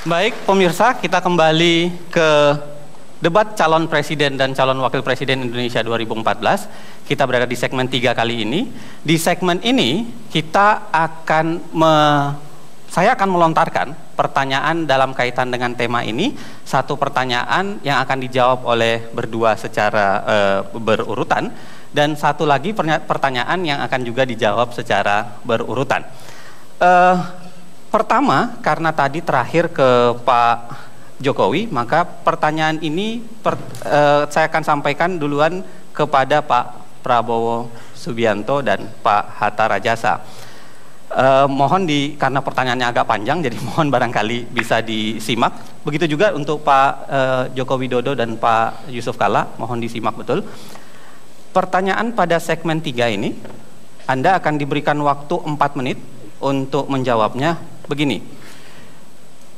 Baik, pemirsa, kita kembali ke debat calon presiden dan calon wakil presiden Indonesia 2014. Kita berada di segmen 3 kali ini. Di segmen ini saya akan melontarkan pertanyaan dalam kaitan dengan tema ini. Satu pertanyaan yang akan dijawab oleh berdua secara berurutan, dan satu lagi pertanyaan yang akan juga dijawab secara berurutan. Pertama, karena tadi terakhir ke Pak Jokowi, maka pertanyaan ini saya akan sampaikan duluan kepada Pak Prabowo Subianto dan Pak Hatta Rajasa. Karena pertanyaannya agak panjang, jadi mohon barangkali bisa disimak. Begitu juga untuk Pak Joko Widodo dan Pak Yusuf Kalla, mohon disimak betul. Pertanyaan pada segmen 3 ini, Anda akan diberikan waktu 4 menit untuk menjawabnya. Begini,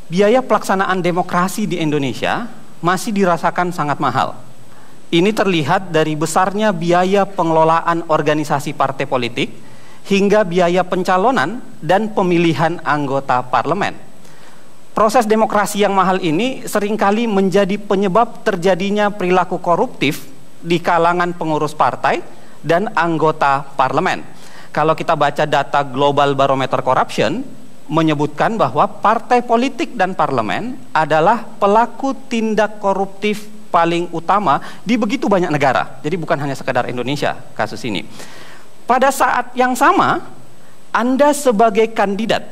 biaya pelaksanaan demokrasi di Indonesia masih dirasakan sangat mahal. Ini terlihat dari besarnya biaya pengelolaan organisasi partai politik hingga biaya pencalonan dan pemilihan anggota parlemen. Proses demokrasi yang mahal ini seringkali menjadi penyebab terjadinya perilaku koruptif di kalangan pengurus partai dan anggota parlemen. Kalau kita baca data Global Barometer Corruption, menyebutkan bahwa partai politik dan parlemen adalah pelaku tindak koruptif paling utama di begitu banyak negara. Jadi bukan hanya sekedar Indonesia kasus ini. Pada saat yang sama, Anda sebagai kandidat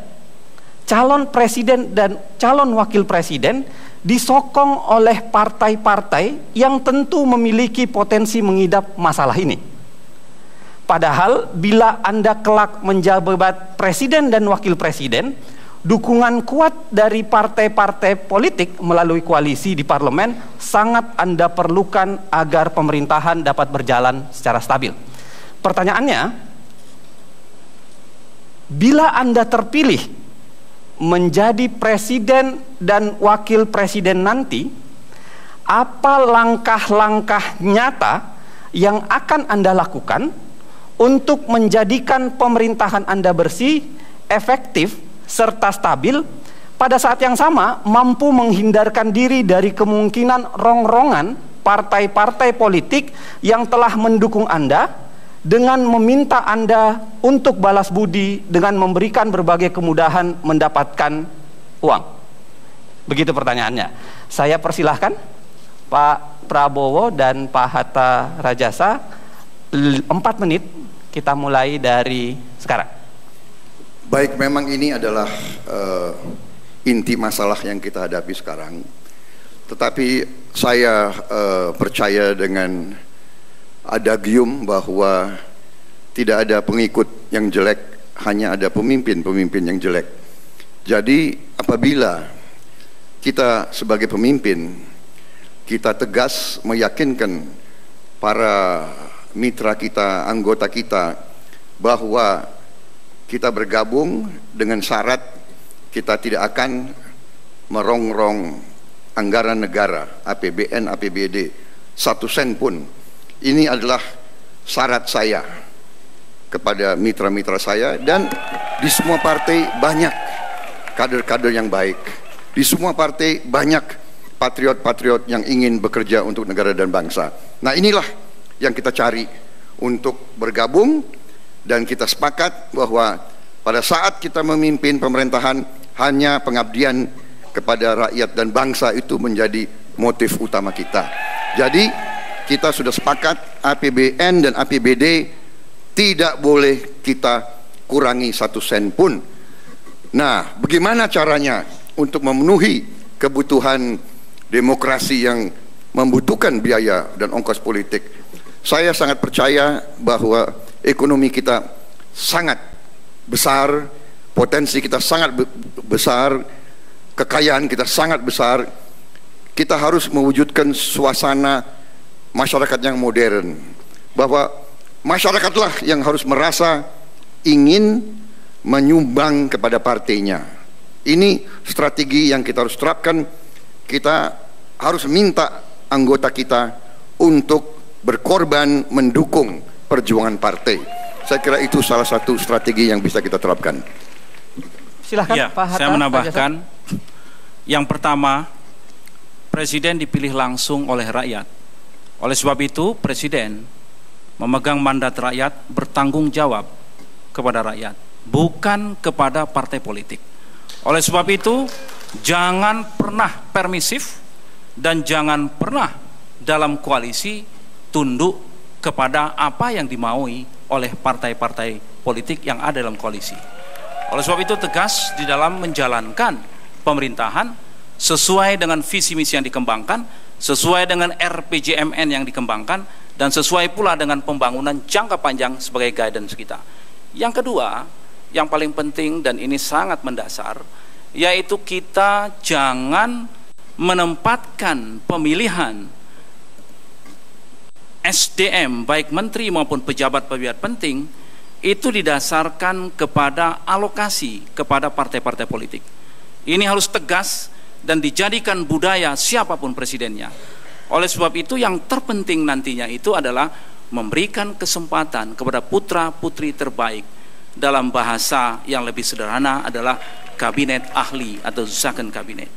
calon presiden dan calon wakil presiden disokong oleh partai-partai yang tentu memiliki potensi mengidap masalah ini. Padahal bila Anda kelak menjabat presiden dan wakil presiden, dukungan kuat dari partai-partai politik melalui koalisi di parlemen sangat Anda perlukan agar pemerintahan dapat berjalan secara stabil. Pertanyaannya, bila Anda terpilih menjadi presiden dan wakil presiden nanti, apa langkah-langkah nyata yang akan Anda lakukan untuk menjadikan pemerintahan Anda bersih, efektif, serta stabil, pada saat yang sama mampu menghindarkan diri dari kemungkinan rongrongan partai-partai politik yang telah mendukung Anda dengan meminta Anda untuk balas budi dengan memberikan berbagai kemudahan mendapatkan uang? Begitu pertanyaannya. Saya persilahkan Pak Prabowo dan Pak Hatta Rajasa, 4 menit. Kita mulai dari sekarang. Baik, memang ini adalah inti masalah yang kita hadapi sekarang. Tetapi saya percaya dengan adagium bahwa tidak ada pengikut yang jelek, hanya ada pemimpin-pemimpin yang jelek. Jadi apabila kita sebagai pemimpin, kita tegas meyakinkan para mitra kita, anggota kita, bahwa kita bergabung dengan syarat kita tidak akan merongrong anggaran negara, APBN, APBD, 1 sen pun. Ini adalah syarat saya kepada mitra-mitra saya, dan di semua partai banyak kader-kader yang baik. Di semua partai banyak patriot-patriot yang ingin bekerja untuk negara dan bangsa. Nah, inilah yang kita cari untuk bergabung, dan kita sepakat bahwa pada saat kita memimpin pemerintahan, hanya pengabdian kepada rakyat dan bangsa itu menjadi motif utama kita. Jadi kita sudah sepakat APBN dan APBD tidak boleh kita kurangi 1 sen pun. Nah, bagaimana caranya untuk memenuhi kebutuhan demokrasi yang membutuhkan biaya dan ongkos politik? Saya sangat percaya bahwa ekonomi kita sangat besar, potensi kita sangat besar, kekayaan kita sangat besar. Kita harus mewujudkan suasana masyarakat yang modern, bahwa masyarakatlah yang harus merasa ingin menyumbang kepada partainya. Ini strategi yang kita harus terapkan. Kita harus minta anggota kita untuk berkorban mendukung perjuangan partai. Saya kira itu salah satu strategi yang bisa kita terapkan. Silahkan ya, Pak Hatta. Saya menambahkan, Yang pertama, presiden dipilih langsung oleh rakyat. Oleh sebab itu, presiden memegang mandat rakyat, bertanggung jawab kepada rakyat, bukan kepada partai politik. Oleh sebab itu, jangan pernah permisif dan jangan pernah dalam koalisi tunduk kepada apa yang dimaui oleh partai-partai politik yang ada dalam koalisi. Oleh sebab itu, tegas di dalam menjalankan pemerintahan sesuai dengan visi misi yang dikembangkan, sesuai dengan RPJMN yang dikembangkan, dan sesuai pula dengan pembangunan jangka panjang sebagai guidance kita. Yang kedua, yang paling penting dan ini sangat mendasar, yaitu kita jangan menempatkan pemilihan SDM, baik menteri maupun pejabat-pejabat penting, itu didasarkan kepada alokasi kepada partai-partai politik. Ini harus tegas dan dijadikan budaya siapapun presidennya. Oleh sebab itu, yang terpenting nantinya itu adalah memberikan kesempatan kepada putra-putri terbaik. Dalam bahasa yang lebih sederhana adalah kabinet ahli atau second kabinet.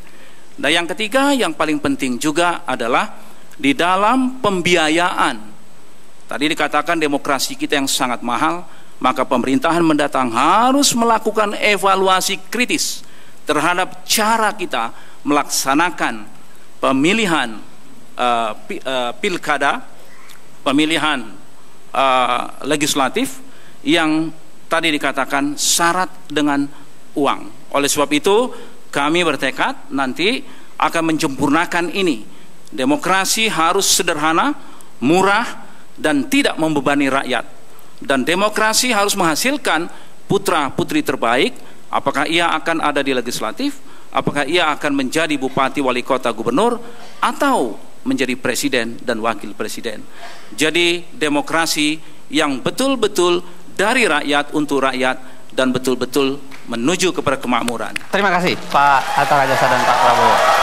Nah, yang ketiga yang paling penting juga adalah di dalam pembiayaan. Tadi dikatakan demokrasi kita yang sangat mahal, maka pemerintahan mendatang harus melakukan evaluasi kritis terhadap cara kita melaksanakan pemilihan pilkada, pemilihan legislatif yang tadi dikatakan syarat dengan uang. Oleh sebab itu, kami bertekad nanti akan menyempurnakan ini. Demokrasi harus sederhana, murah, dan tidak membebani rakyat. Dan demokrasi harus menghasilkan putra-putri terbaik, apakah ia akan ada di legislatif, apakah ia akan menjadi bupati, wali kota, gubernur, atau menjadi presiden dan wakil presiden. Jadi demokrasi yang betul-betul dari rakyat untuk rakyat dan betul-betul menuju kepada kemakmuran. Terima kasih Pak Hatta Rajasa dan Pak Prabowo.